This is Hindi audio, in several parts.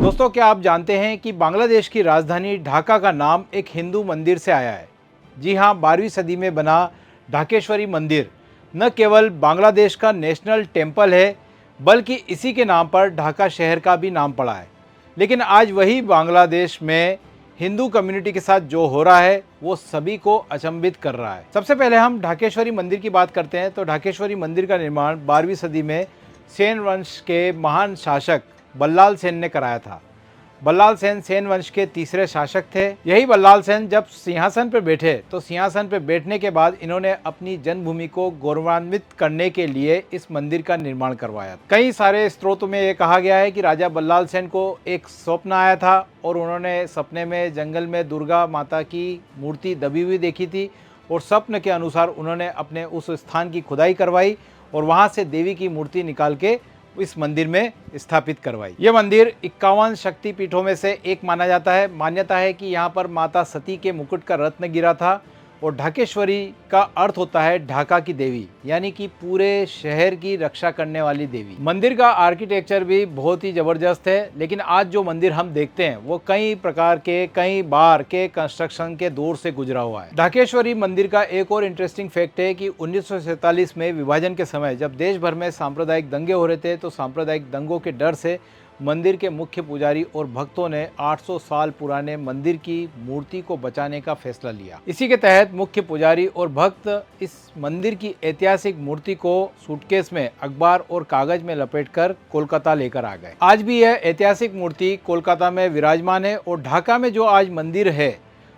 दोस्तों, क्या आप जानते हैं कि बांग्लादेश की राजधानी ढाका का नाम एक हिंदू मंदिर से आया है। जी हाँ, 12वीं सदी में बना ढाकेश्वरी मंदिर न केवल बांग्लादेश का नेशनल टेम्पल है, बल्कि इसी के नाम पर ढाका शहर का भी नाम पड़ा है। लेकिन आज वही बांग्लादेश में हिंदू कम्युनिटी के साथ जो हो रहा है वो सभी को अचंभित कर रहा है। सबसे पहले हम ढाकेश्वरी मंदिर की बात करते हैं तो ढाकेश्वरी मंदिर का निर्माण 12वीं सदी में सेन वंश के महान शासक बल्लाल सेन ने कराया था। बल्लाल सेन सेन वंश के तीसरे शासक थे। यही बल्लाल सेन जब सिंहासन पर बैठे तो सिंहासन पर बैठने के बाद इन्होंने अपनी जन्मभूमि को गौरवान्वित करने के लिए इस मंदिर का निर्माण करवाया। कई सारे स्रोतों में ये कहा गया है कि राजा बल्लाल सेन को एक स्वप्न आया था और उन्होंने सपने में जंगल में दुर्गा माता की मूर्ति दबी हुई देखी थी और स्वप्न के अनुसार उन्होंने अपने उस स्थान की खुदाई करवाई और वहाँ से देवी की मूर्ति निकाल के इस मंदिर में स्थापित करवाई। यह मंदिर 51 शक्तिपीठों में से एक माना जाता है। मान्यता है कि यहाँ पर माता सती के मुकुट का रत्न गिरा था और ढाकेश्वरी का अर्थ होता है ढाका की देवी, यानी कि पूरे शहर की रक्षा करने वाली देवी। मंदिर का आर्किटेक्चर भी बहुत ही जबरदस्त है, लेकिन आज जो मंदिर हम देखते हैं वो कई प्रकार के कई बार के कंस्ट्रक्शन के दौर से गुजरा हुआ है। ढाकेश्वरी मंदिर का एक और इंटरेस्टिंग फैक्ट है कि 1947 में विभाजन के समय जब देश भर में सांप्रदायिक दंगे हो रहे थे तो सांप्रदायिक दंगों के डर से मंदिर के मुख्य पुजारी और भक्तों ने 800 साल पुराने मंदिर की मूर्ति को बचाने का फैसला लिया। इसी के तहत मुख्य पुजारी और भक्त इस मंदिर की ऐतिहासिक मूर्ति को सूटकेस में अखबार और कागज में लपेटकर कोलकाता लेकर आ गए। आज भी यह ऐतिहासिक मूर्ति कोलकाता में विराजमान है और ढाका में जो आज मंदिर है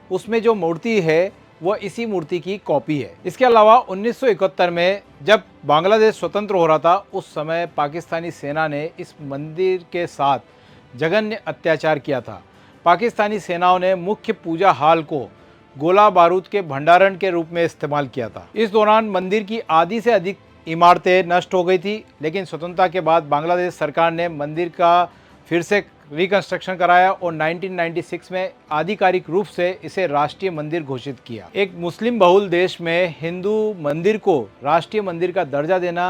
उसमें जो मूर्ति है वह इसी मूर्ति की कॉपी है। इसके अलावा 1971 में जब बांग्लादेश स्वतंत्र हो रहा था उस समय पाकिस्तानी सेना ने इस मंदिर के साथ जघन्य अत्याचार किया था। पाकिस्तानी सेनाओं ने मुख्य पूजा हॉल को गोला बारूद के भंडारण के रूप में इस्तेमाल किया था। इस दौरान मंदिर की आधी से अधिक इमारतें नष्ट हो गई थी, लेकिन स्वतंत्रता के बाद बांग्लादेश सरकार ने मंदिर का फिर से रिकंस्ट्रक्शन कराया और 1996 में आधिकारिक रूप से इसे राष्ट्रीय मंदिर घोषित किया। एक मुस्लिम बहुल देश में हिंदू मंदिर को राष्ट्रीय मंदिर का दर्जा देना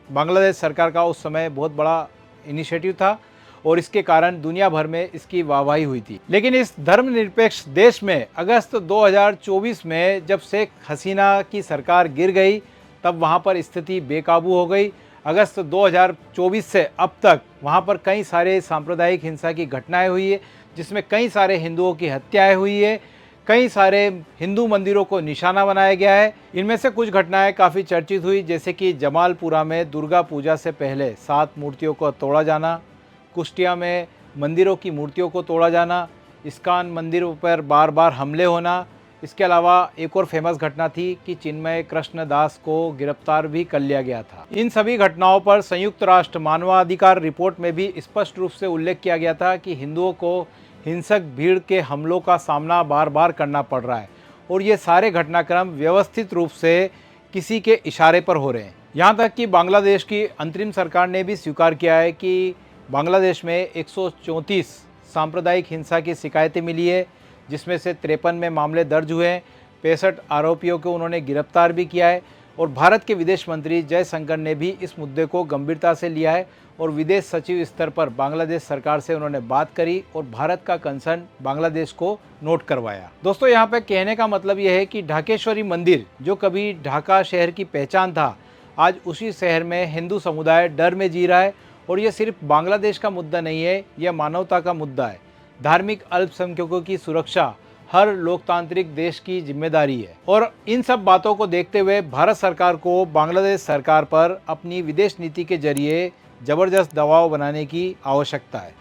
बांग्लादेश सरकार का उस समय बहुत बड़ा इनिशिएटिव था और इसके कारण दुनिया भर में इसकी वाहवाही हुई थी। लेकिन इस धर्मनिरपेक्ष देश में अगस्त 2024 में जब शेख हसीना की सरकार गिर गई तब वहाँ पर स्थिति बेकाबू हो गई। अगस्त 2024 से अब तक वहाँ पर कई सारे सांप्रदायिक हिंसा की घटनाएं हुई है, जिसमें कई सारे हिंदुओं की हत्याएं हुई है, कई सारे हिंदू मंदिरों को निशाना बनाया गया है। इनमें से कुछ घटनाएं काफ़ी चर्चित हुई, जैसे कि जमालपुरा में दुर्गा पूजा से पहले 7 मूर्तियों को तोड़ा जाना, कुष्टिया में मंदिरों की मूर्तियों को तोड़ा जाना, इस्कॉन मंदिरों पर बार बार हमले होना। इसके अलावा एक और फेमस घटना थी कि चिन्मय कृष्ण दास को गिरफ्तार भी कर लिया गया था। इन सभी घटनाओं पर संयुक्त राष्ट्र मानवाधिकार रिपोर्ट में भी स्पष्ट रूप से उल्लेख किया गया था कि हिंदुओं को हिंसक भीड़ के हमलों का सामना बार बार करना पड़ रहा है और ये सारे घटनाक्रम व्यवस्थित रूप से किसी के इशारे पर हो रहे हैं। यहाँ तक कि बांग्लादेश की अंतरिम सरकार ने भी स्वीकार किया है कि बांग्लादेश में 134 सांप्रदायिक हिंसा की शिकायतें मिली है, जिसमें से 53 में मामले दर्ज हुए हैं। 65 आरोपियों को उन्होंने गिरफ्तार भी किया है और भारत के विदेश मंत्री जयशंकर ने भी इस मुद्दे को गंभीरता से लिया है और विदेश सचिव स्तर पर बांग्लादेश सरकार से उन्होंने बात करी और भारत का कंसर्न बांग्लादेश को नोट करवाया। दोस्तों, यहाँ पे कहने का मतलब यह है कि ढाकेश्वरी मंदिर जो कभी ढाका शहर की पहचान था, आज उसी शहर में हिंदू समुदाय डर में जी रहा है और ये सिर्फ बांग्लादेश का मुद्दा नहीं है, यह मानवता का मुद्दा है। धार्मिक अल्पसंख्यकों की सुरक्षा हर लोकतांत्रिक देश की जिम्मेदारी है और इन सब बातों को देखते हुए भारत सरकार को बांग्लादेश सरकार पर अपनी विदेश नीति के जरिए जबरदस्त दबाव बनाने की आवश्यकता है।